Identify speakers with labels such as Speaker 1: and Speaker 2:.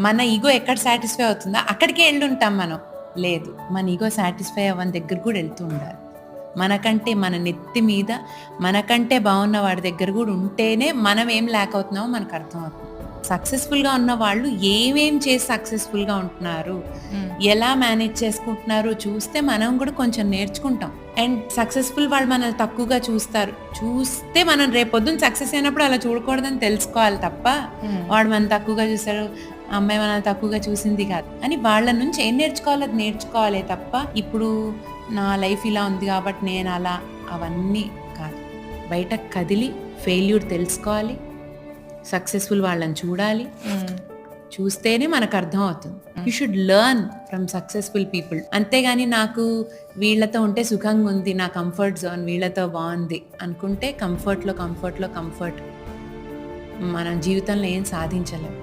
Speaker 1: మన ఈగో ఎక్కడ సాటిస్ఫై అవుతుందో అక్కడికే వెళ్ళుంటాం మనం. లేదు, మన ఈగో సాటిస్ఫై అవ్వని దగ్గర కూడా వెళ్తూ ఉండాలి. మనకంటే మన నెత్తి మీద మనకంటే బాగున్న వాడి దగ్గర కూడా ఉంటేనే మనం ఏం ల్యాక్ అవుతున్నామో మనకు అర్థమవుతుంది. సక్సెస్ఫుల్గా ఉన్న వాళ్ళు ఏమేం చేసి సక్సెస్ఫుల్గా ఉంటున్నారు, ఎలా మేనేజ్ చేసుకుంటున్నారు చూస్తే మనం కూడా కొంచెం నేర్చుకుంటాం. అండ్ సక్సెస్ఫుల్ వాళ్ళు మనల్ని తక్కువగా చూస్తే మనం రేపొద్దున సక్సెస్ అయినప్పుడు అలా చూడకూడదని తెలుసుకోవాలి తప్ప, వాడు మనం తక్కువగా చూశాడు, అమ్మాయి మనల్ని తక్కువగా చూసింది కాదు అని వాళ్ళ నుంచి ఏం నేర్చుకోవాలో అది నేర్చుకోవాలి తప్ప, ఇప్పుడు నా లైఫ్ ఇలా ఉంది కాబట్టి నేను అలా, అవన్నీ కాదు. బయట కదిలి ఫెయిల్యూర్ తెలుసుకోవాలి, సక్సెస్ఫుల్ వాళ్ళని చూడాలి, చూస్తేనే మనకు అర్థం అవుతుంది. You should learn from successful people. అంతేగాని నాకు వీళ్ళతో ఉంటే సుఖంగా ఉంది, నా కంఫర్ట్ జోన్ వీళ్ళతో బాగుంది అనుకుంటే కంఫర్ట్ మన జీవితంలో ఏం సాధించలేం.